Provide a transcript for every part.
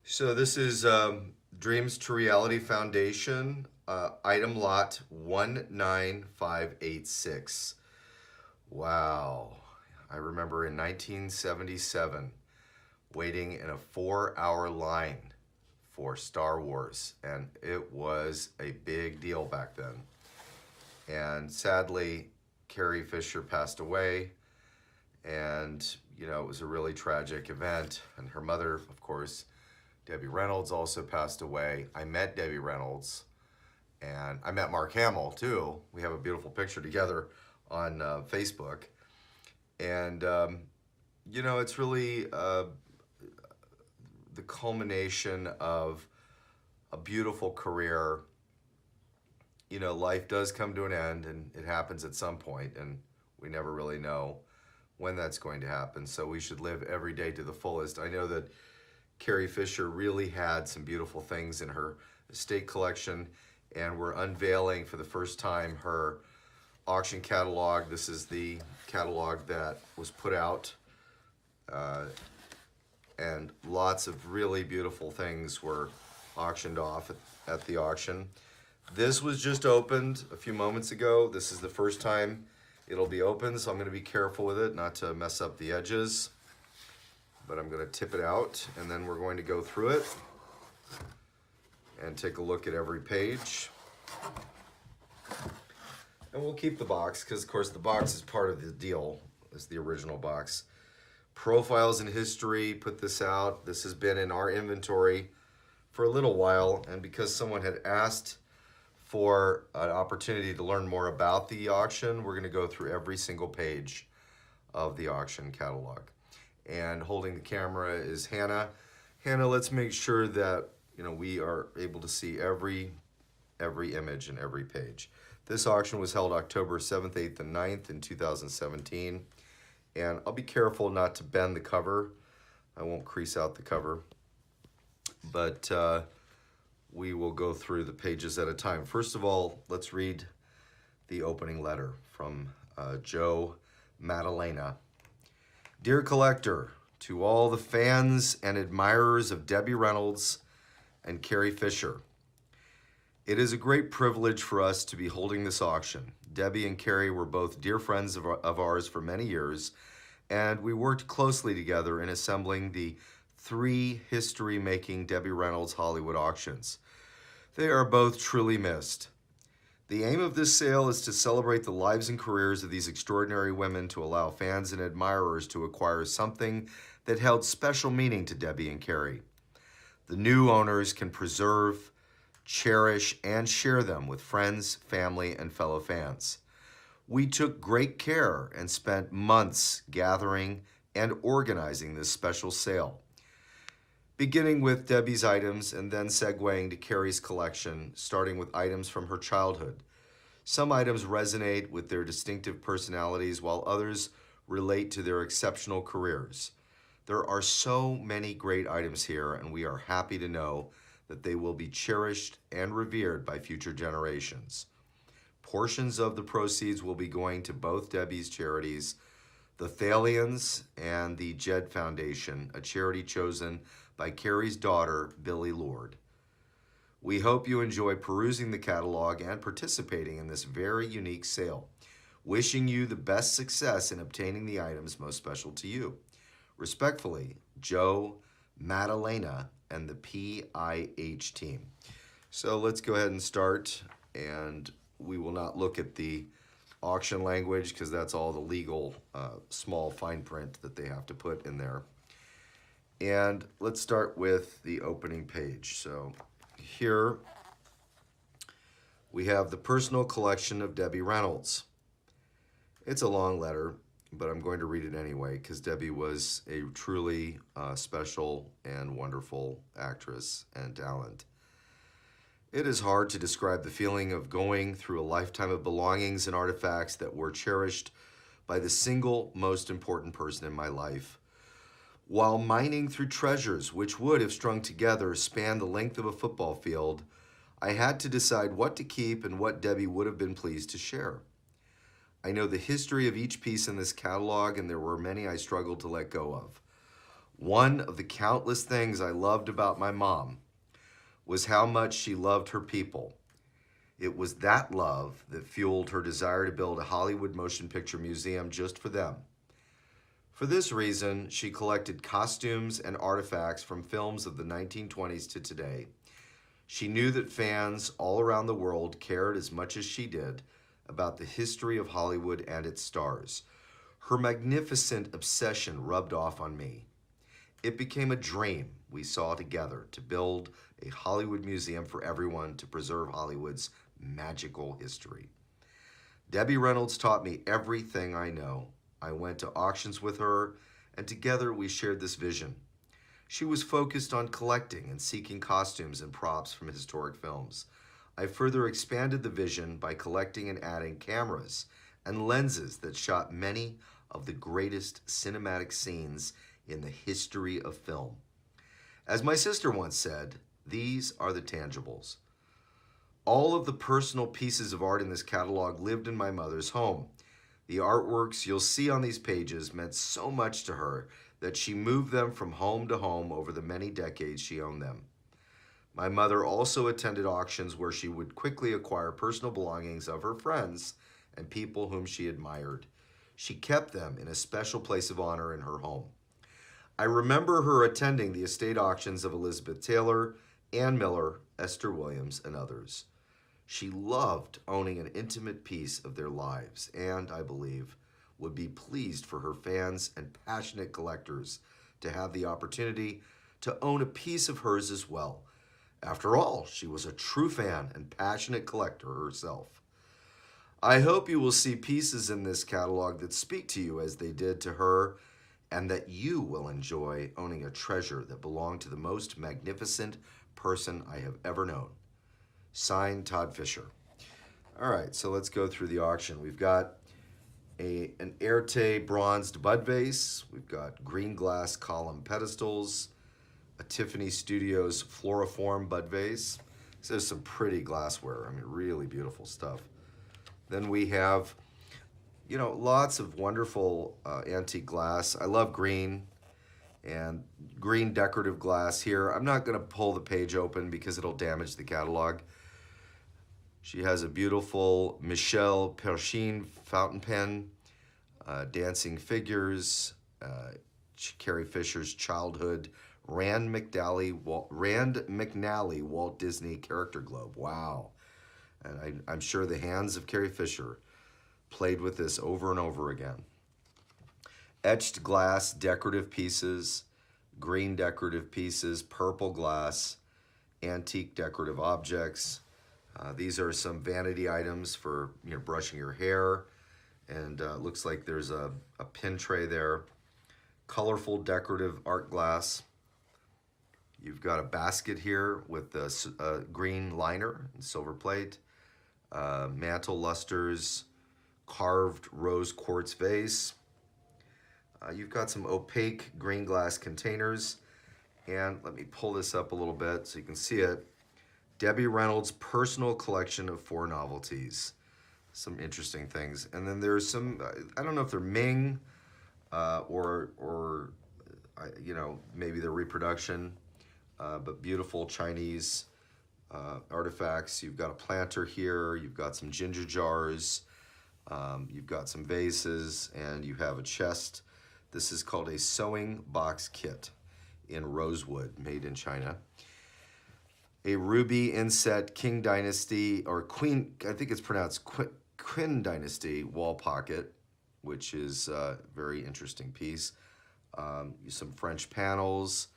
So this is Dreams to Reality Foundation, item lot 19586. Wow. I remember in 1977 waiting in a 4-hour line for Star Wars, and it was a big deal back then. And sadly, Carrie Fisher passed away, and it was a really tragic event. And her mother, of course, Debbie Reynolds, also passed away. I met Debbie Reynolds, and I met Mark Hamill too. We have a beautiful picture together on Facebook. And it's really the culmination of a beautiful career. Life does come to an end, and it happens at some point, and we never really know when that's going to happen. So we should live every day to the fullest. I know that Carrie Fisher really had some beautiful things in her estate collection, and we're unveiling for the first time her auction catalog. This is the catalog that was put out, and lots of really beautiful things were auctioned off at the auction. This was just opened a few moments ago. This is the first time it'll be open, so I'm going to be careful with it, not to mess up the edges. But I'm going to tip it out, and then we're going to go through it and take a look at every page. And we'll keep the box, because of course the box is part of the deal. It's the original box. Profiles in History put this out. This has been in our inventory for a little while, and because someone had asked for an opportunity to learn more about the auction, we're going to go through every single page of the auction catalog. And holding the camera is Hannah. Hannah, let's make sure that we are able to see every image and every page. This auction was held October 7th, 8th, and 9th in 2017. And I'll be careful not to bend the cover. I won't crease out the cover. But we will go through the pages at a time. First of all, let's read the opening letter from Joe Madalena. Dear Collector, to all the fans and admirers of Debbie Reynolds and Carrie Fisher, it is a great privilege for us to be holding this auction. Debbie and Carrie were both dear friends of ours for many years, and we worked closely together in assembling the 3 history-making Debbie Reynolds Hollywood auctions. They are both truly missed. The aim of this sale is to celebrate the lives and careers of these extraordinary women, to allow fans and admirers to acquire something that held special meaning to Debbie and Carrie. The new owners can preserve, cherish, and share them with friends, family, and fellow fans. We took great care and spent months gathering and organizing this special sale, beginning with Debbie's items and then segueing to Carrie's collection, starting with items from her childhood. Some items resonate with their distinctive personalities, while others relate to their exceptional careers. There are so many great items here, and we are happy to know that they will be cherished and revered by future generations. Portions of the proceeds will be going to both Debbie's charities, the Thalians and the Jed Foundation, a charity chosen by Carrie's daughter, Billie Lord. We hope you enjoy perusing the catalog and participating in this very unique sale. Wishing you the best success in obtaining the items most special to you. Respectfully, Joe Madalena and the PIH team. So let's go ahead and start, and we will not look at the auction language because that's all the legal small fine print that they have to put in there. And let's start with the opening page. So here we have the personal collection of Debbie Reynolds. It's a long letter, but I'm going to read it anyway because Debbie was a truly special and wonderful actress and talent. It is hard to describe the feeling of going through a lifetime of belongings and artifacts that were cherished by the single most important person in my life, while mining through treasures which would, if strung together, span the length of a football field. I had to decide what to keep and what Debbie would have been pleased to share. I know the history of each piece in this catalog, and there were many I struggled to let go of. One of the countless things I loved about my mom was how much she loved her people. It was that love that fueled her desire to build a Hollywood motion picture museum just for them. For this reason, she collected costumes and artifacts from films of the 1920s to today. She knew that fans all around the world cared as much as she did about the history of Hollywood and its stars. Her magnificent obsession rubbed off on me. It became a dream we saw together to build a Hollywood museum for everyone to preserve Hollywood's magical history. Debbie Reynolds taught me everything I know. I went to auctions with her, and together we shared this vision. She was focused on collecting and seeking costumes and props from historic films. I further expanded the vision by collecting and adding cameras and lenses that shot many of the greatest cinematic scenes in the history of film. As my sister once said, these are the tangibles. All of the personal pieces of art in this catalog lived in my mother's home. The artworks you'll see on these pages meant so much to her that she moved them from home to home over the many decades she owned them. My mother also attended auctions where she would quickly acquire personal belongings of her friends and people whom she admired. She kept them in a special place of honor in her home. I remember her attending the estate auctions of Elizabeth Taylor, Ann Miller, Esther Williams, and others. She loved owning an intimate piece of their lives and, I believe, would be pleased for her fans and passionate collectors to have the opportunity to own a piece of hers as well. After all, she was a true fan and passionate collector herself. I hope you will see pieces in this catalog that speak to you as they did to her, and that you will enjoy owning a treasure that belonged to the most magnificent person I have ever known. Signed, Todd Fisher. All right, so let's go through the auction. We've got an Erte bronzed bud vase. We've got green glass column pedestals, a Tiffany Studios Floriform bud vase. So there's some pretty glassware. I mean, really beautiful stuff. Then we have, you know, lots of wonderful antique glass. I love green and green decorative glass here. I'm not going to pull the page open because it'll damage the catalog. She has a beautiful Michel Pershing fountain pen, dancing figures, Carrie Fisher's childhood, Rand McNally Walt Disney character globe. Wow. And I'm sure the hands of Carrie Fisher played with this over and over again. Etched glass decorative pieces, green decorative pieces, purple glass, antique decorative objects. These are some vanity items for, you know, brushing your hair, and looks like there's a pin tray there. Colorful decorative art glass. You've got a basket here with a green liner and silver plate. Mantle lusters, carved rose quartz vase. You've got some opaque green glass containers, and let me pull this up a little bit so you can see it. Debbie Reynolds' personal collection of 4 novelties. Some interesting things. And then there's some, I don't know if they're Ming or you know, maybe they're reproduction, but beautiful Chinese artifacts. You've got a planter here, you've got some ginger jars, you've got some vases, and you have a chest. This is called a sewing box kit in rosewood, made in China. A ruby inset King Dynasty, or Queen, I think it's pronounced Qin Dynasty wall pocket, which is a very interesting piece. Some French panels.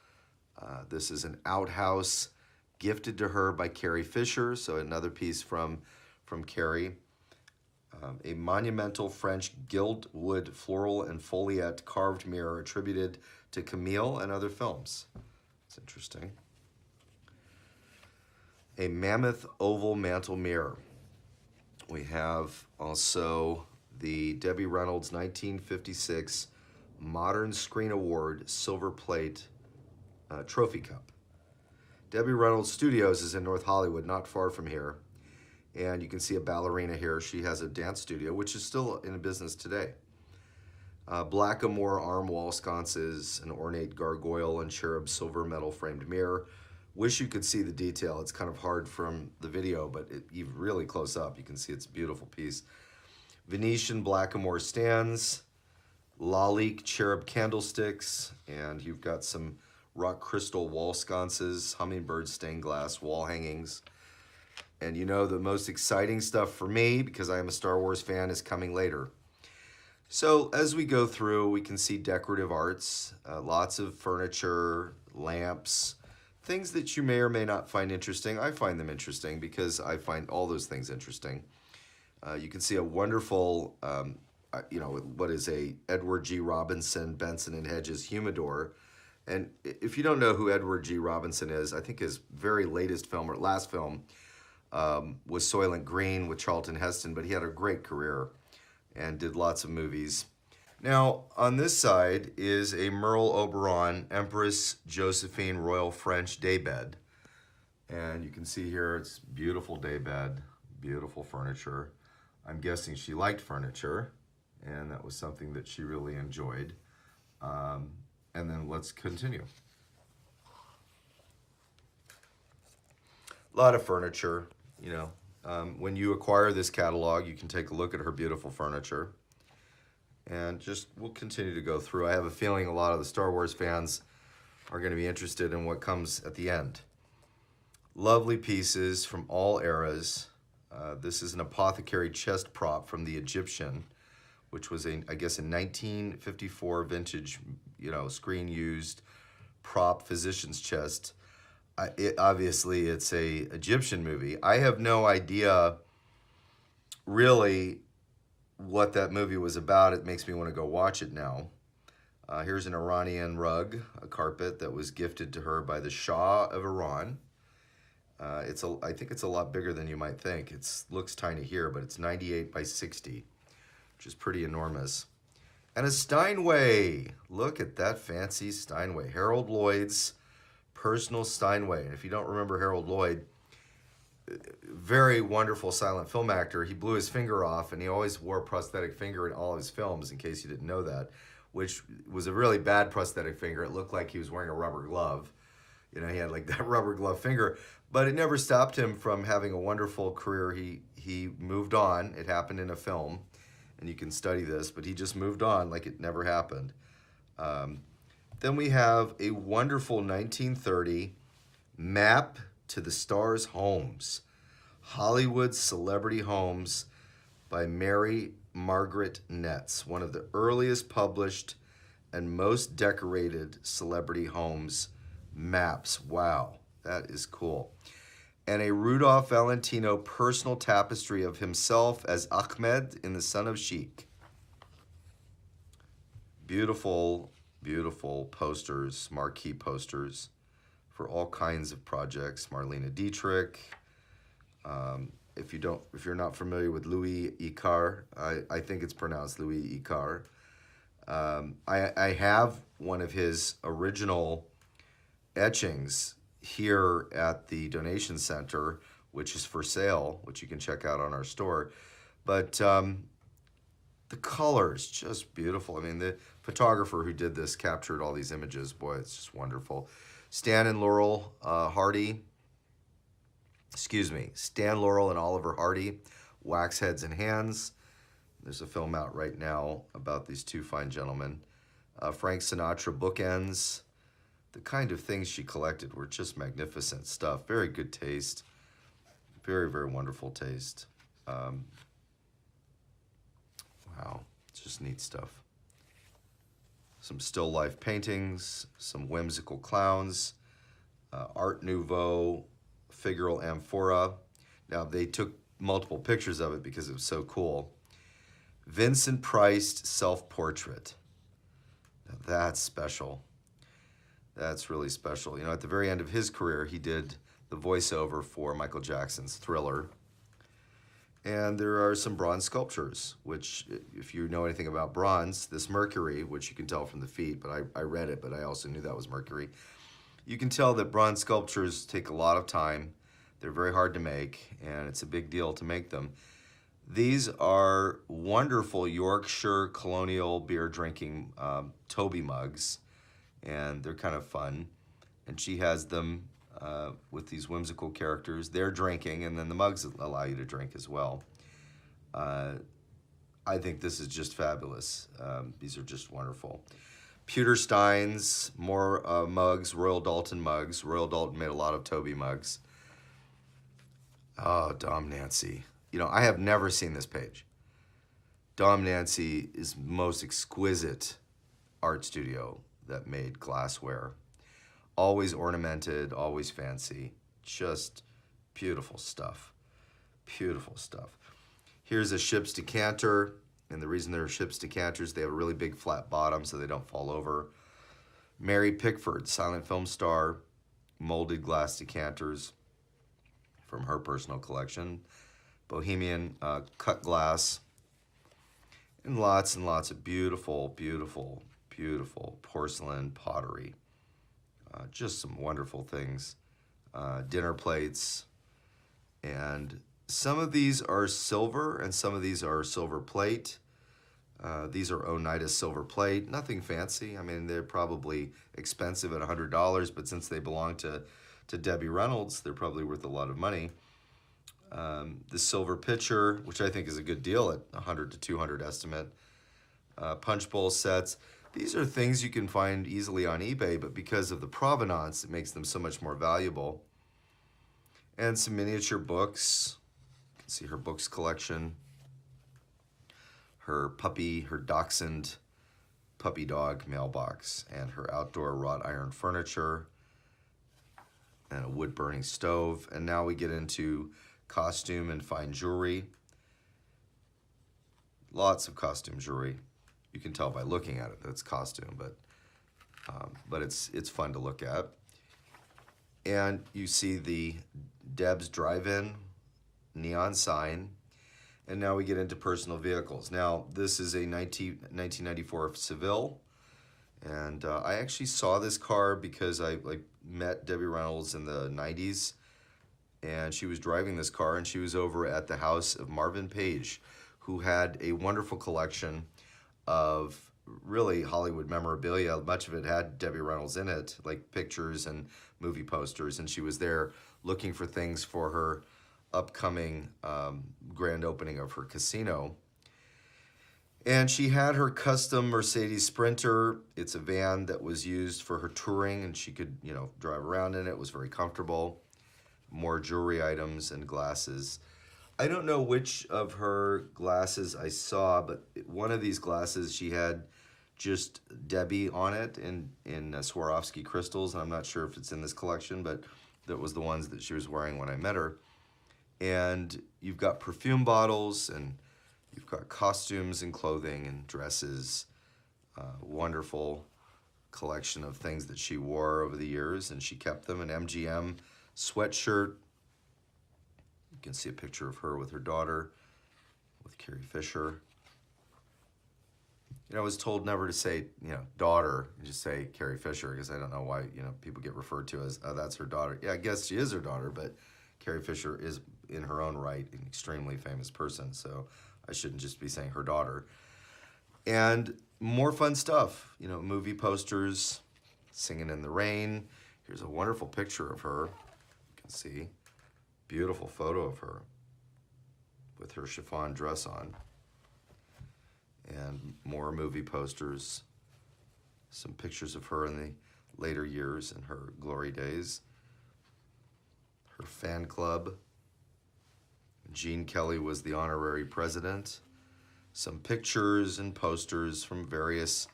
This is an outhouse gifted to her by Carrie Fisher, so another piece from Carrie. A monumental French gilt wood floral and foliette carved mirror attributed to Camille and other films. It's interesting. A mammoth oval mantle mirror. We have also the Debbie Reynolds 1956 Modern Screen Award silver plate trophy cup. Debbie Reynolds Studios is in North Hollywood, not far from here. And you can see a ballerina here. She has a dance studio, which is still in business today. Blackamoor arm wall sconces, an ornate gargoyle and cherub silver metal framed mirror. Wish you could see the detail. It's kind of hard from the video, but even really close up, you can see it's a beautiful piece. Venetian Blackamoor stands, Lalique cherub candlesticks, and you've got some rock crystal wall sconces, hummingbird stained glass wall hangings. And you know the most exciting stuff for me, because I am a Star Wars fan, is coming later. So as we go through, we can see decorative arts, lots of furniture, lamps, things that you may or may not find interesting. I find them interesting because I find all those things interesting. You can see a wonderful, what is a Edward G. Robinson, Benson and Hedges Humidor. And if you don't know who Edward G. Robinson is, I think his very latest film, or last film, was Soylent Green with Charlton Heston, but he had a great career and did lots of movies. Now, on this side is a Merle Oberon Empress Josephine Royal French Daybed. And you can see here it's beautiful daybed, beautiful furniture. I'm guessing she liked furniture, and that was something that she really enjoyed. And then let's continue. A lot of furniture, you know. When you acquire this catalog, you can take a look at her beautiful furniture. And we'll continue to go through. I have a feeling a lot of the Star Wars fans are going to be interested in what comes at the end. Lovely pieces from all eras. This is an apothecary chest prop from the Egyptian, which was, I guess, a 1954 vintage, screen used prop physician's chest. Obviously, it's a Egyptian movie. I have no idea really what that movie was about. It makes me want to go watch it now. Here's an Iranian rug, a carpet that was gifted to her by the Shah of Iran. I think it's a lot bigger than you might think. It looks tiny here, but it's 98 by 60, which is pretty enormous. And a Steinway. Look at that fancy Steinway. Harold Lloyd's personal Steinway. And if you don't remember Harold Lloyd, very wonderful silent film actor. He blew his finger off, and he always wore a prosthetic finger in all his films, in case you didn't know that, which was a really bad prosthetic finger. It looked like he was wearing a rubber glove. He had like that rubber glove finger, but it never stopped him from having a wonderful career. He moved on. It happened in a film, and you can study this, but he just moved on like it never happened. Then we have a wonderful 1930 map to the stars' homes, Hollywood Celebrity Homes by Mary Margaret Netz, one of the earliest published and most decorated celebrity homes maps. Wow, that is cool. And a Rudolph Valentino personal tapestry of himself as Ahmed in The Son of Sheik. Beautiful, beautiful posters, marquee posters for all kinds of projects. Marlene Dietrich. If you're not familiar with Louis Icard, I think it's pronounced Louis Icard. I have one of his original etchings here at the donation center, which is for sale, which you can check out on our store. But the colors, just beautiful. I mean, the photographer who did this captured all these images. Boy, it's just wonderful. Stan Laurel and Oliver Hardy, Wax Heads and Hands. There's a film out right now about these two fine gentlemen. Frank Sinatra bookends. The kind of things she collected were just magnificent stuff. Very good taste. Very, very wonderful taste. Wow, it's just neat stuff. Some still life paintings, some whimsical clowns, Art Nouveau figural amphora. Now, they took multiple pictures of it because it was so cool. Vincent Price self-portrait. Now, that's special. That's really special. At the very end of his career, he did the voiceover for Michael Jackson's Thriller. And there are some bronze sculptures, which, if you know anything about bronze, this Mercury, which you can tell from the feet, but I read it, but I also knew that was Mercury. You can tell that bronze sculptures take a lot of time. They're very hard to make, and it's a big deal to make them. These are wonderful Yorkshire colonial beer drinking Toby mugs, and they're kind of fun. And she has them with these whimsical characters. They're drinking, and then the mugs allow you to drink as well. I think this is just fabulous. These are just wonderful. Pewter Steins, more mugs, Royal Dalton mugs. Royal Dalton made a lot of Toby mugs. Oh, Dom Nancy. You know, I have never seen this page. Dom Nancy is most exquisite art studio that made glassware. Always ornamented, always fancy. Just beautiful stuff. Beautiful stuff. Here's a ship's decanter, and the reason they're ship's decanters, they have a really big flat bottom so they don't fall over. Mary Pickford, silent film star, molded glass decanters from her personal collection. Bohemian cut glass, and lots of beautiful, beautiful, beautiful porcelain pottery. Just some wonderful things. Dinner plates, and some of these are silver and some of these are silver plate. These are Oneida silver plate, nothing fancy. I mean, they're probably expensive at $100, but since they belong to Debbie Reynolds, they're probably worth a lot of money. The silver pitcher, which I think is a good deal at $100 to $200 estimate. Punch bowl sets. These are things you can find easily on eBay, but because of the provenance, it makes them so much more valuable. And some miniature books. You can see her books collection. Her puppy, her dachshund puppy dog mailbox, and her outdoor wrought iron furniture, and a wood-burning stove. And now we get into costume and fine jewelry. Lots of costume jewelry. You can tell by looking at it that it's costume, but it's fun to look at. And you see the Deb's Drive-In neon sign. And now we get into personal vehicles. Now, this is a 1994 Seville. And I actually saw this car because I met Debbie Reynolds in the 90s. And she was driving this car, and she was over at the house of Marvin Page, who had a wonderful collection of really Hollywood memorabilia. Much of it had Debbie Reynolds in it, like pictures and movie posters, and she was there looking for things for her upcoming grand opening of her casino. And she had her custom Mercedes Sprinter. It's a van that was used for her touring, and she could, you know, drive around in it. It was very comfortable. More jewelry items and glasses. I don't know which of her glasses I saw, but one of these glasses, she had just Debbie on it in Swarovski crystals, and I'm not sure if it's in this collection, but that was the ones that she was wearing when I met her. And you've got perfume bottles, and you've got costumes and clothing and dresses. Wonderful collection of things that she wore over the years, and she kept them. An MGM sweatshirt. You can see a picture of her with her daughter, with Carrie Fisher. You know, I was told never to say, you know, daughter, just say Carrie Fisher, because I don't know why, you know, people get referred to as, oh, that's her daughter. Yeah, I guess she is her daughter, but Carrie Fisher is, in her own right, an extremely famous person, so I shouldn't just be saying her daughter. And more fun stuff, you know, movie posters, Singing in the Rain. Here's a wonderful picture of her. You can see, beautiful photo of her with her chiffon dress on. And more movie posters, some pictures of her in the later years in her glory days. Her fan club. Gene Kelly was the honorary president. Some pictures and posters from various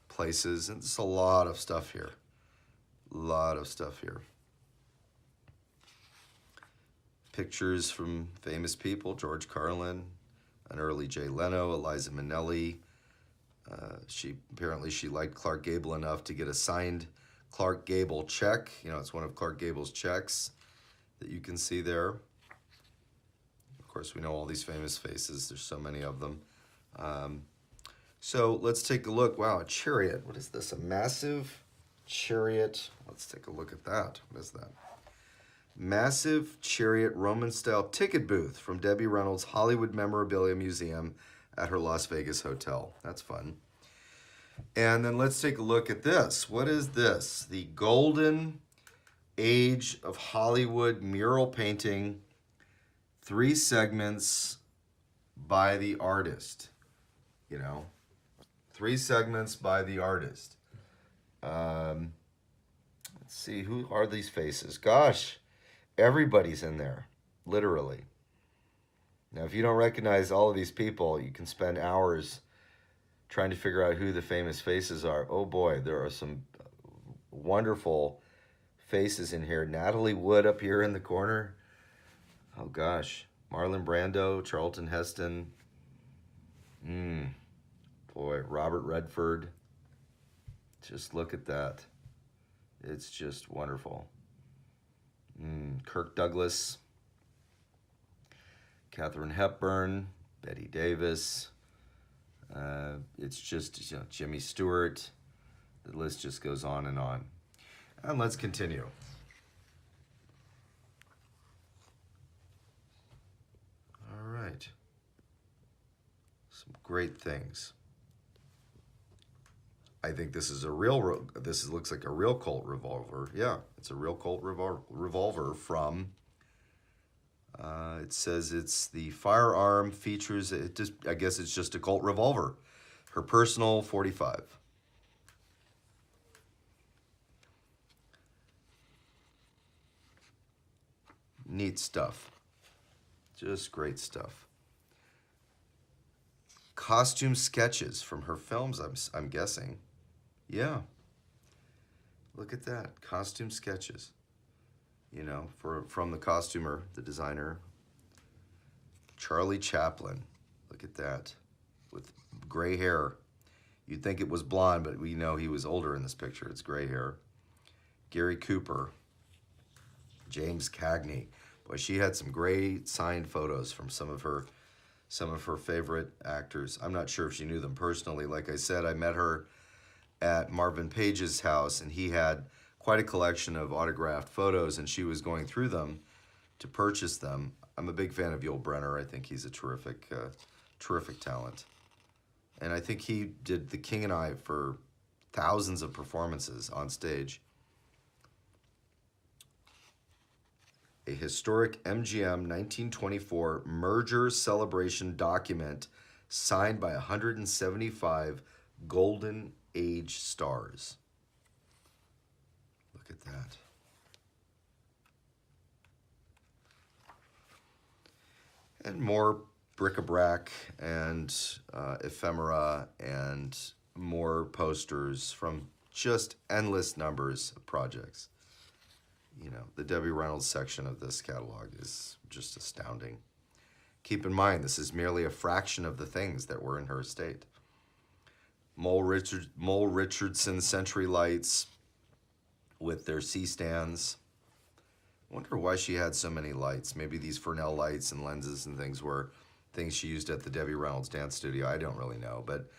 places. And it's a lot of stuff here. A lot of stuff here. Pictures from famous people, George Carlin, an early Jay Leno, Eliza Minnelli. Apparently she liked Clark Gable enough to get a signed Clark Gable check. You know, it's one of Clark Gable's checks that you can see there. Of course, we know all these famous faces. There's so many of them. So let's take a look. Wow, a chariot. What is this? A massive chariot. Let's take a look at that. What is that? Massive chariot Roman-style ticket booth from Debbie Reynolds' Hollywood Memorabilia Museum at her Las Vegas hotel. That's fun. And then let's take a look at this. What is this? The Golden Age of Hollywood mural painting, 3 segments by the artist. You know, 3 segments by the artist. Let's see, who are these faces? Gosh, everybody's in there, literally. Now, if you don't recognize all of these people, you can spend hours trying to figure out who the famous faces are. Oh boy, there are some wonderful faces in here. Natalie Wood up here in the corner. Oh gosh, Marlon Brando, Charlton Heston. Boy, Robert Redford. Just look at that. It's just wonderful. Kirk Douglas, Katharine Hepburn, Betty Davis. It's just, you know, Jimmy Stewart. The list just goes on. And let's continue. All right. Some great things. I think this is a real, looks like a real Colt revolver. Yeah, it's a real Colt revolver from, it says it's the firearm features, I guess it's just a Colt revolver. Her personal .45. Neat stuff. Just great stuff. Costume sketches from her films, I'm guessing. Yeah. Look at that. Costume sketches. You know, from the costumer, the designer. Charlie Chaplin. Look at that. With gray hair. You'd think it was blonde, but we know he was older in this picture. It's gray hair. Gary Cooper. James Cagney. Boy, she had some great signed photos from some of her favorite actors. I'm not sure if she knew them personally. Like I said, I met her at Marvin Page's house, and he had quite a collection of autographed photos, and she was going through them to purchase them. I'm a big fan of Yul Brynner. I think he's a terrific talent. And I think he did The King and I for thousands of performances on stage. A historic MGM 1924 merger celebration document signed by 175 Golden Age stars. Look at that. And more bric-a-brac and ephemera and more posters from just endless numbers of projects. You know, the Debbie Reynolds section of this catalog is just astounding. Keep in mind, this is merely a fraction of the things that were in her estate. Mole Richardson Century Lights with their C-stands. I wonder why she had so many lights. Maybe these Fresnel lights and lenses and things were things she used at the Debbie Reynolds dance studio. I don't really know, but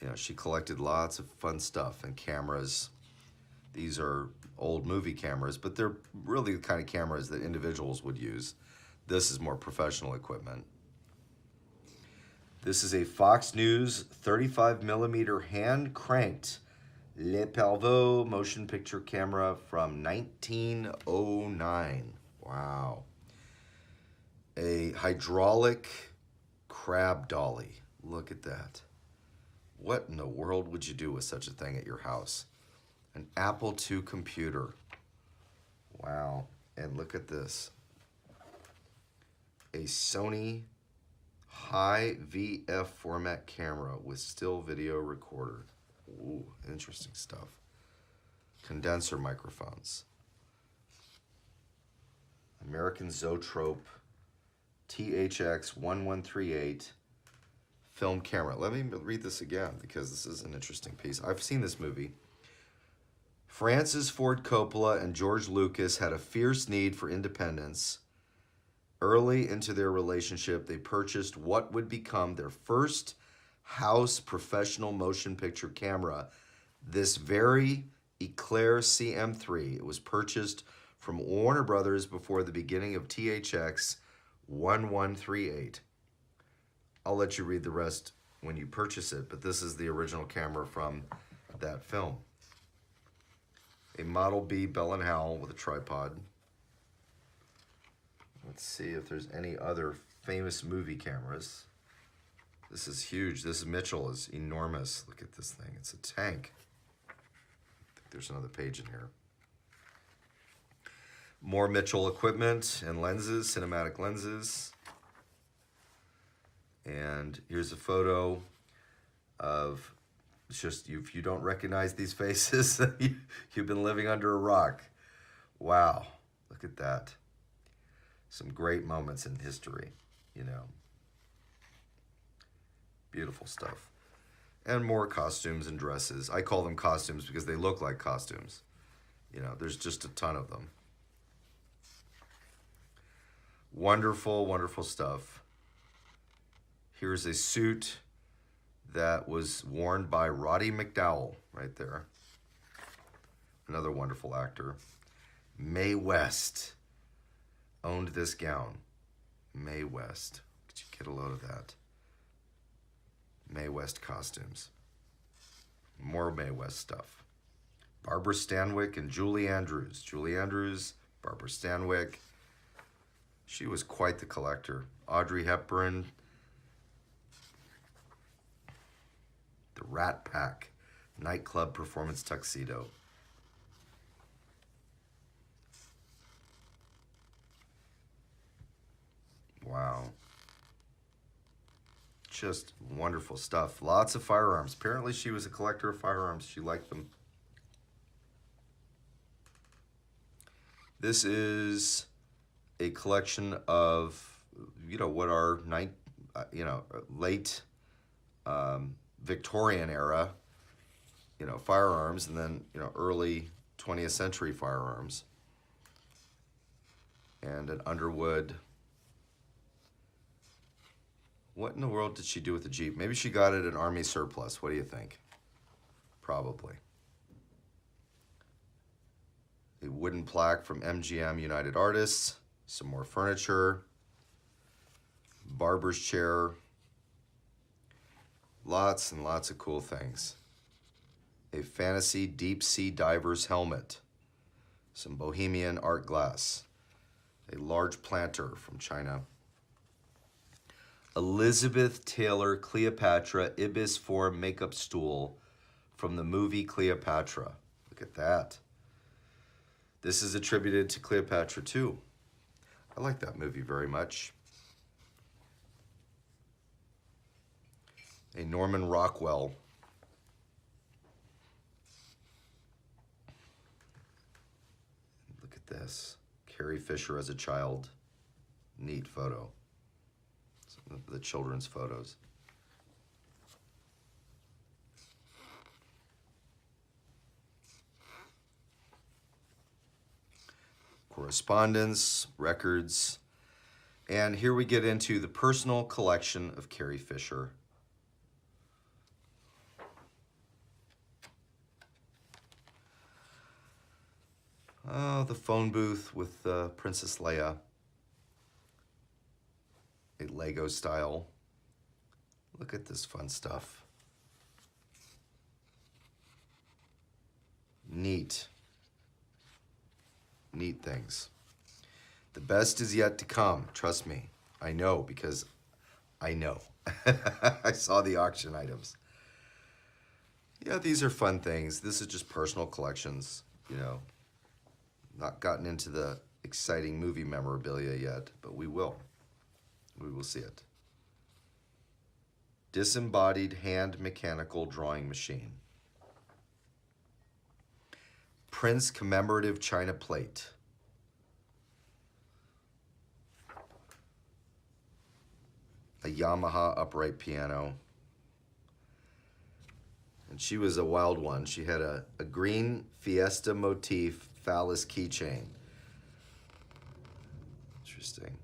you know, she collected lots of fun stuff and cameras. These are old movie cameras, but they're really the kind of cameras that individuals would use. This is more professional equipment. This is a Fox News 35mm hand-cranked Le Palveau motion picture camera from 1909. Wow. A hydraulic crab dolly. Look at that. What in the world would you do with such a thing at your house? An Apple II computer. Wow. And look at this. A Sony high VF format camera with still video recorder. Ooh, interesting stuff. Condenser microphones. American Zoetrope THX 1138 film camera. Let me read this again because this is an interesting piece. I've seen this movie. Francis Ford Coppola and George Lucas had a fierce need for independence. Early into their relationship, they purchased what would become their first house professional motion picture camera, this very Eclair CM3. It was purchased from Warner Brothers before the beginning of THX 1138. I'll let you read the rest when you purchase it, but this is the original camera from that film. A Model B Bell & Howell with a tripod. Let's see if there's any other famous movie cameras. This is huge. This Mitchell is enormous. Look at this thing. It's a tank. I think there's another page in here. More Mitchell equipment and lenses, cinematic lenses. And here's a photo of, it's just, if you don't recognize these faces, you've been living under a rock. Wow, look at that. Some great moments in history, you know. Beautiful stuff. And more costumes and dresses. I call them costumes because they look like costumes. You know, there's just a ton of them. Wonderful, wonderful stuff. Here's a suit that was worn by Roddy McDowell right there. Another wonderful actor. Mae West owned this gown. Mae West. Could you get a load of that? Mae West costumes. More Mae West stuff. Barbara Stanwyck and Julie Andrews. Julie Andrews, Barbara Stanwyck. She was quite the collector. Audrey Hepburn. The Rat Pack nightclub performance tuxedo. Wow. Just wonderful stuff. Lots of firearms. Apparently she was a collector of firearms. She liked them. This is a collection of, you know, what are late Victorian era, you know, firearms, and then, you know, early 20th century firearms. And an Underwood. What in the world did she do with the Jeep? Maybe she got it at Army surplus. What do you think? Probably. A wooden plaque from MGM United Artists. Some more furniture. Barber's chair. Lots and lots of cool things. A fantasy deep sea diver's helmet. Some bohemian art glass. A large planter from China. Elizabeth Taylor Cleopatra Ibis form makeup stool from the movie Cleopatra. Look at that. This is attributed to Cleopatra too. I like that movie very much. A Norman Rockwell. Look at this. Carrie Fisher as a child. Neat photo. Some of the children's photos. Correspondence, records, and here we get into the personal collection of Carrie Fisher. Oh, the phone booth with Princess Leia. A Lego style. Look at this fun stuff. Neat. Neat things. The best is yet to come. Trust me. I know because I know. I saw the auction items. Yeah, these are fun things. This is just personal collections, you know. Not gotten into the exciting movie memorabilia yet, but we will. We will see it. Disembodied hand mechanical drawing machine. Prince commemorative china plate. A Yamaha upright piano. And she was a wild one. She had a green Fiesta motif phallus keychain. Interesting.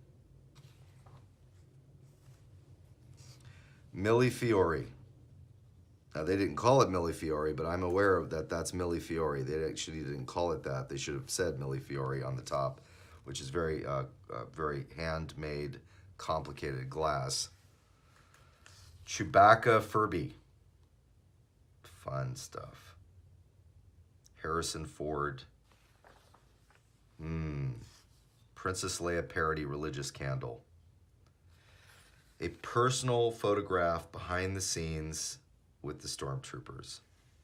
Millie Fiore. Now, they didn't call it Millefiori, but I'm aware of that. That's Millefiori. They actually didn't call it that. They should have said Millefiori on the top, which is very, very handmade, complicated glass. Chewbacca Furby. Fun stuff. Harrison Ford. Princess Leia parody religious candle. A personal photograph behind the scenes with the stormtroopers.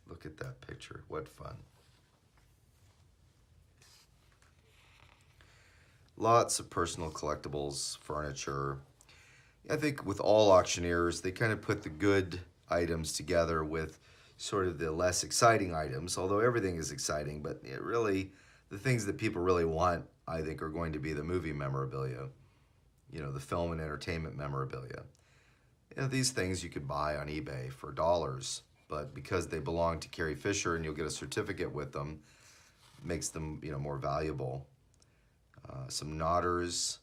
Look at that picture. What fun. Lots of personal collectibles, furniture. I think with all auctioneers, they kind of put the good items together with sort of the less exciting items, although everything is exciting, but it really, the things that people really want, I think, are going to be the movie memorabilia, you know, the film and entertainment memorabilia. You know, these things you could buy on eBay for dollars, but because they belong to Carrie Fisher and you'll get a certificate with them, makes them, you know, more valuable. Some Nodders,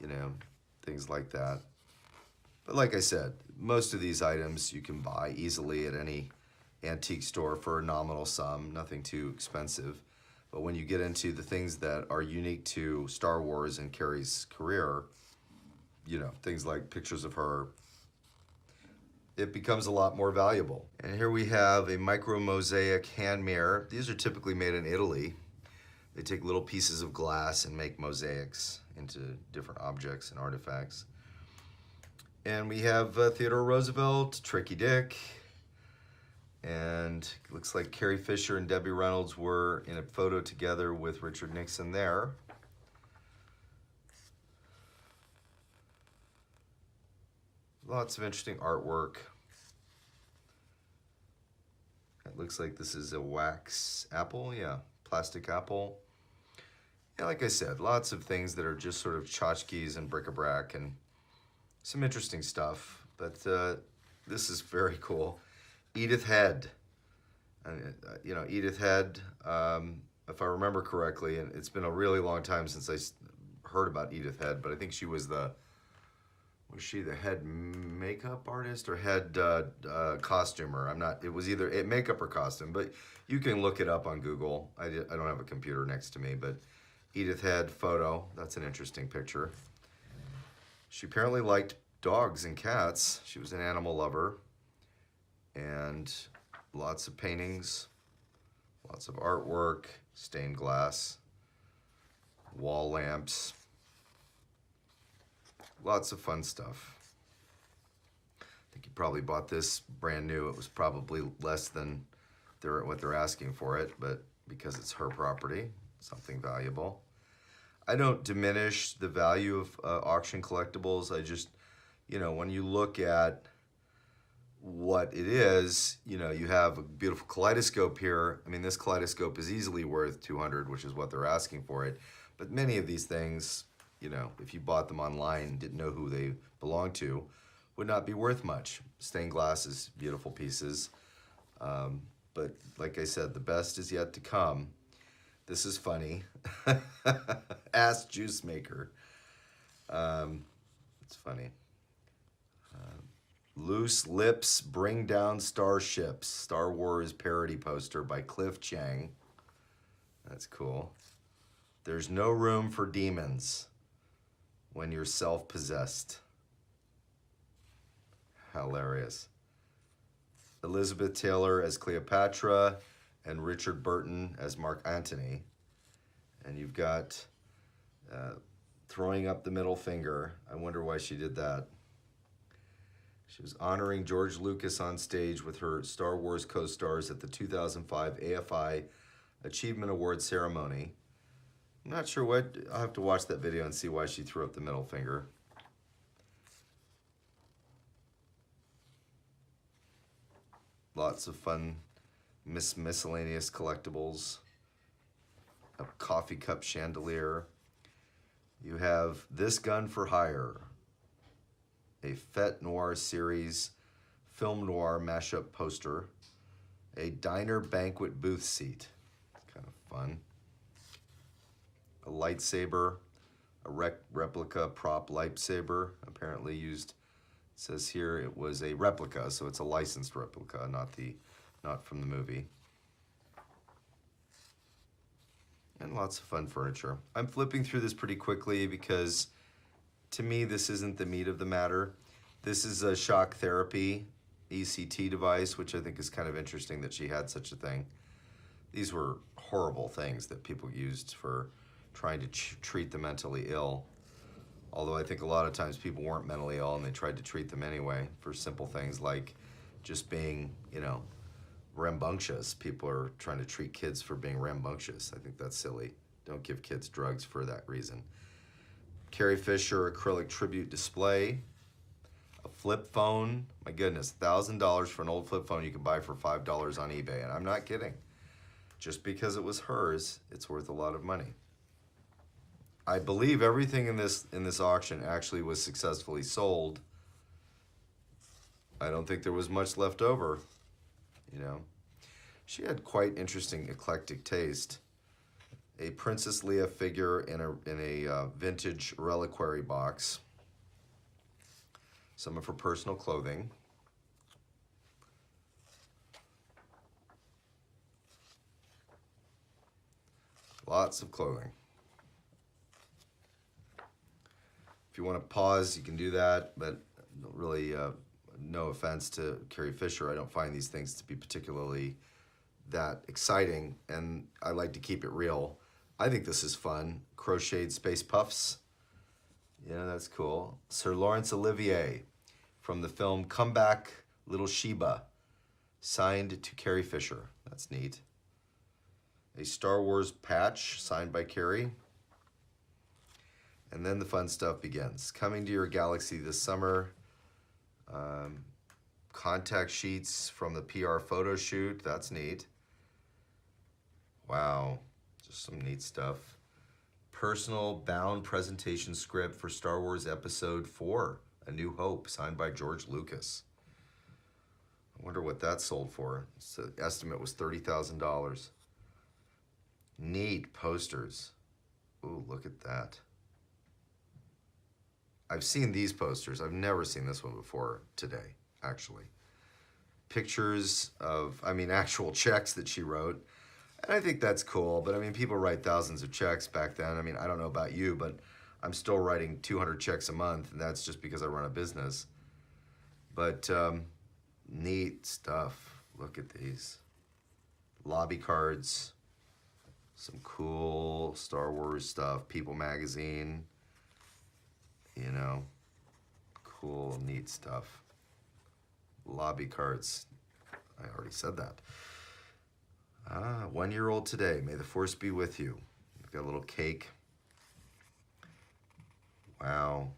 you know, things like that. But like I said, most of these items you can buy easily at any antique store for a nominal sum, nothing too expensive. But when you get into the things that are unique to Star Wars and Carrie's career, you know, things like pictures of her, it becomes a lot more valuable. And here we have a micro mosaic hand mirror. These are typically made in Italy. They take little pieces of glass and make mosaics into different objects and artifacts. And we have Theodore Roosevelt, Tricky Dick, and it looks like Carrie Fisher and Debbie Reynolds were in a photo together with Richard Nixon there. Lots of interesting artwork. It looks like this is a wax apple, yeah, plastic apple. Yeah, like I said, lots of things that are just sort of tchotchkes and bric-a-brac and some interesting stuff, but this is very cool. Edith Head. You know, Edith Head, if I remember correctly, and it's been a really long time since I heard about Edith Head, but I think she was the head makeup artist or head costumer? I'm not, it was either makeup or costume, but you can look it up on Google. I don't have a computer next to me, but Edith Head photo, that's an interesting picture. She apparently liked dogs and cats. She was an animal lover. And lots of paintings, lots of artwork, stained glass, wall lamps, lots of fun stuff. I think you probably bought this brand new. It was probably less than what they're asking for it, but because it's her property, something valuable. I don't diminish the value of auction collectibles. I just, you know, when you look at what it is, you know, you have a beautiful kaleidoscope here. I mean, this kaleidoscope is easily worth $200, which is what they're asking for it. But many of these things, you know, if you bought them online, didn't know who they belonged to, would not be worth much. Stained glass is beautiful pieces. But like I said, the best is yet to come. This is funny. Ass Juice Maker. It's funny. Loose Lips Bring Down Starships. Star Wars parody poster by Cliff Chang. That's cool. There's no room for demons when you're self-possessed. Hilarious. Elizabeth Taylor as Cleopatra and Richard Burton as Mark Antony. And you've got throwing up the middle finger. I wonder why she did that. She was honoring George Lucas on stage with her Star Wars co-stars at the 2005 AFI Achievement Award ceremony. I'm not sure what, I'll have to watch that video and see why she threw up the middle finger. Lots of fun miscellaneous collectibles. A coffee cup chandelier. You have This Gun for Hire, a Fête Noir series film noir mashup poster, a diner banquet booth seat, kind of fun, a lightsaber, a replica prop lightsaber, apparently used says here it was a replica, so it's a licensed replica, not from the movie. And lots of fun furniture. I'm flipping through this pretty quickly because to me this isn't the meat of the matter. This is a shock therapy ECT device, which I think is kind of interesting that she had such a thing. These were horrible things that people used for trying to treat the mentally ill. Although I think a lot of times people weren't mentally ill and they tried to treat them anyway for simple things like just being, you know, rambunctious. People are trying to treat kids for being rambunctious. I think that's silly. Don't give kids drugs for that reason. Carrie Fisher acrylic tribute display. A flip phone. My goodness, $1,000 for an old flip phone you can buy for $5 on eBay. And I'm not kidding. Just because it was hers, it's worth a lot of money. I believe everything in this auction actually was successfully sold. I don't think there was much left over, you know. She had quite interesting eclectic taste. A Princess Leia figure in a vintage reliquary box. Some of her personal clothing. Lots of clothing. If you want to pause, you can do that, but really, no offense to Carrie Fisher, I don't find these things to be particularly that exciting, and I like to keep it real. I think this is fun. Crocheted space puffs. Yeah, that's cool. Sir Laurence Olivier from the film Come Back, Little Sheba, signed to Carrie Fisher. That's neat. A Star Wars patch signed by Carrie. And then the fun stuff begins. Coming to your galaxy this summer. Contact sheets from the PR photo shoot. That's neat. Wow, just some neat stuff. Personal bound presentation script for Star Wars Episode 4, A New Hope, signed by George Lucas. I wonder what that sold for. The estimate was $30,000. Neat posters. Ooh, look at that. I've seen these posters. I've never seen this one before today, actually. Pictures of, actual checks that she wrote. And I think that's cool, but people write thousands of checks back then. I don't know about you, but I'm still writing 200 checks a month, and that's just because I run a business. But neat stuff. Look at these. Lobby cards. Some cool Star Wars stuff. People magazine. You know, cool, neat stuff. Lobby cards. I already said that. 1-year-old today. May the force be with you. We've got a little cake. Wow.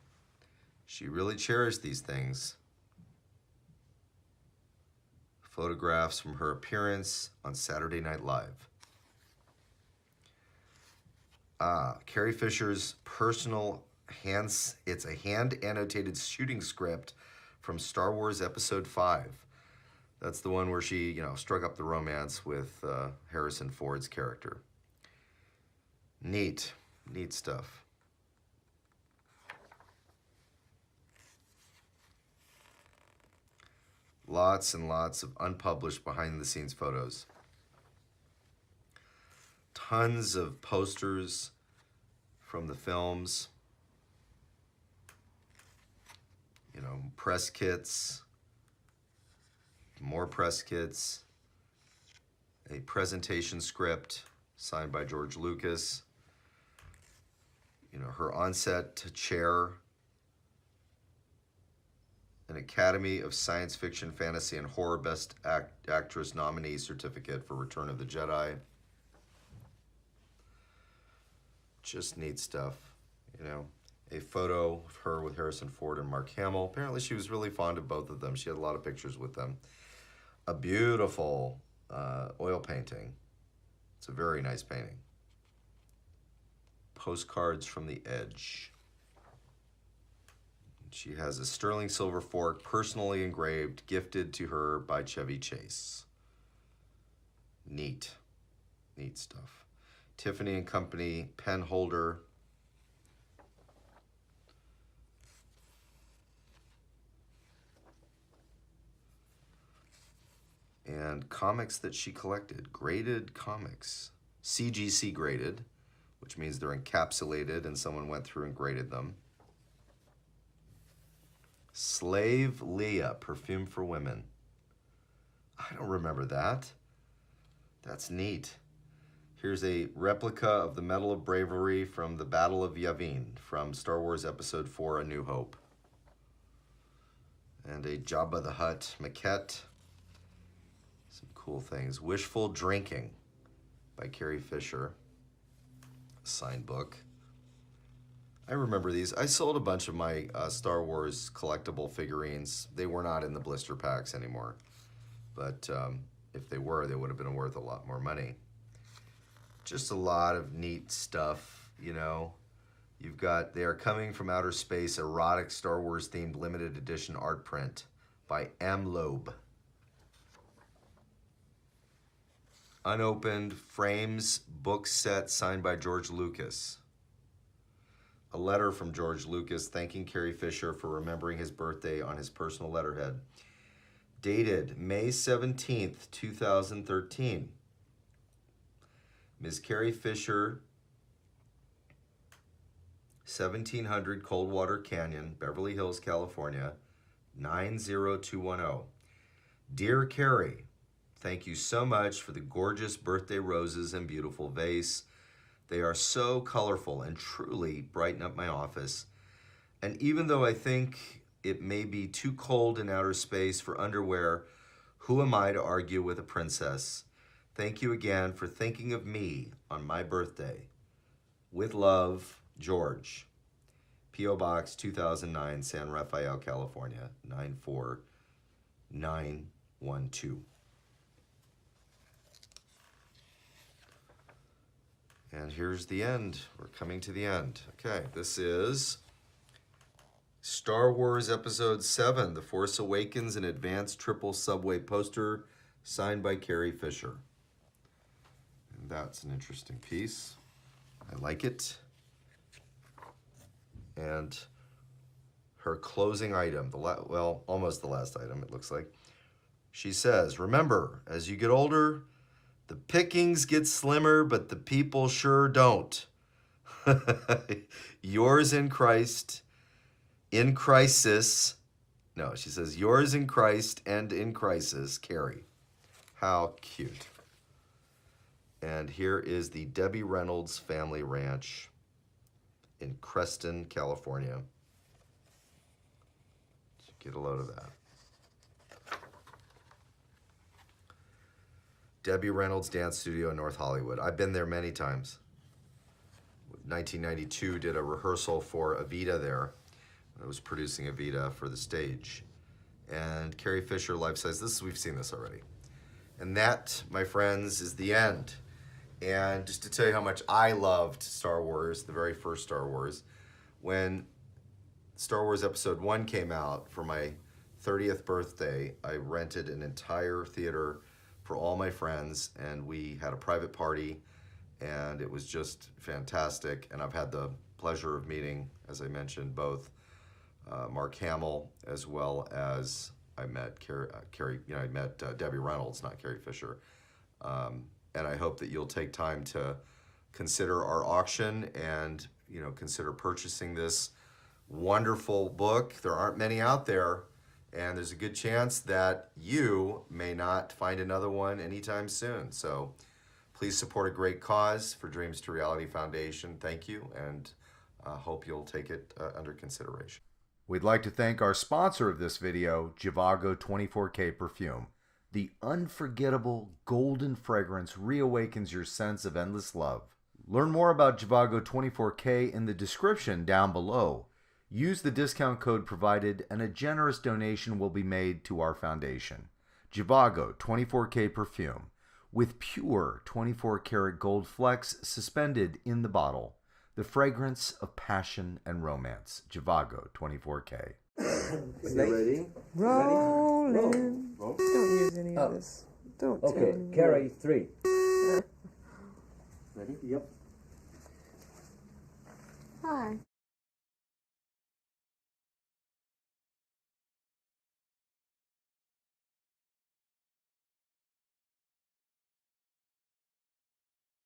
She really cherished these things. Photographs from her appearance on Saturday Night Live. Carrie Fisher's personal it's a hand-annotated shooting script from Star Wars Episode 5. That's the one where she, struck up the romance with Harrison Ford's character. Neat stuff. Lots and lots of unpublished behind-the-scenes photos. Tons of posters from the films. Press kits, more press kits, a presentation script signed by George Lucas, her on-set chair, an Academy of Science Fiction, Fantasy, and Horror Best Actress nominee certificate for Return of the Jedi. Just neat stuff, A photo of her with Harrison Ford and Mark Hamill. Apparently she was really fond of both of them. She had a lot of pictures with them. A beautiful oil painting. It's a very nice painting. Postcards from the Edge. She has a sterling silver fork, personally engraved, gifted to her by Chevy Chase. Neat stuff. Tiffany and Company pen holder. And comics that she collected. Graded comics. CGC graded, which means they're encapsulated and someone went through and graded them. Slave Leah, perfume for women. I don't remember that. That's neat. Here's a replica of the Medal of Bravery from the Battle of Yavin from Star Wars Episode 4, A New Hope. And a Jabba the Hutt maquette. Some cool things. Wishful Drinking by Carrie Fisher. Signed book. I remember these. I sold a bunch of my Star Wars collectible figurines. They were not in the blister packs anymore. But if they were, they would have been worth a lot more money. Just a lot of neat stuff, you know. You've got They Are Coming from Outer Space, erotic Star Wars themed limited edition art print by M. Loeb. Unopened frames book set signed by George Lucas. A letter from George Lucas thanking Carrie Fisher for remembering his birthday on his personal letterhead. Dated May 17th, 2013. Ms. Carrie Fisher, 1700 Coldwater Canyon, Beverly Hills, California, 90210. Dear Carrie, thank you so much for the gorgeous birthday roses and beautiful vase. They are so colorful and truly brighten up my office. And even though I think it may be too cold in outer space for underwear, who am I to argue with a princess? Thank you again for thinking of me on my birthday. With love, George. P.O. Box 2009, San Rafael, California, 94912. And here's the end. We're coming to the end. Okay, this is Star Wars Episode 7, The Force Awakens, an advanced triple subway poster signed by Carrie Fisher. And that's an interesting piece. I like it. And her closing item, well, almost the last item, it looks like. She says, remember, as you get older, the pickings get slimmer, but the people sure don't. Yours in Christ, in crisis. No, she says, yours in Christ and in crisis, Carrie. How cute. And here is the Debbie Reynolds family ranch in Creston, California. So get a load of that. Debbie Reynolds Dance Studio in North Hollywood. I've been there many times. 1992 did a rehearsal for Evita there. I was producing Evita for the stage. And Carrie Fisher life-size, we've seen this already. And that, my friends, is the end. And just to tell you how much I loved Star Wars, the very first Star Wars, when Star Wars Episode 1 came out for my 30th birthday, I rented an entire theater for all my friends, and we had a private party, and it was just fantastic. And I've had the pleasure of meeting, as I mentioned, both Mark Hamill as well as I met Carrie. I met Debbie Reynolds, not Carrie Fisher. And I hope that you'll take time to consider our auction and consider purchasing this wonderful book. There aren't many out there, and there's a good chance that you may not find another one anytime soon. So please support a great cause for Dreams to Reality Foundation. Thank you, and hope you'll take it under consideration. We'd like to thank our sponsor of this video, Zhivago 24K Perfume. The unforgettable golden fragrance reawakens your sense of endless love. Learn more about Zhivago 24K in the description down below. Use the discount code provided and a generous donation will be made to our foundation. Zhivago 24K Perfume, with pure 24-karat gold flecks suspended in the bottle. The fragrance of passion and romance. Zhivago 24K. Ready? Rolling. Roll. Don't use any of this. Don't tell Okay, me. Carrie, 3. Ready? Yep. Hi.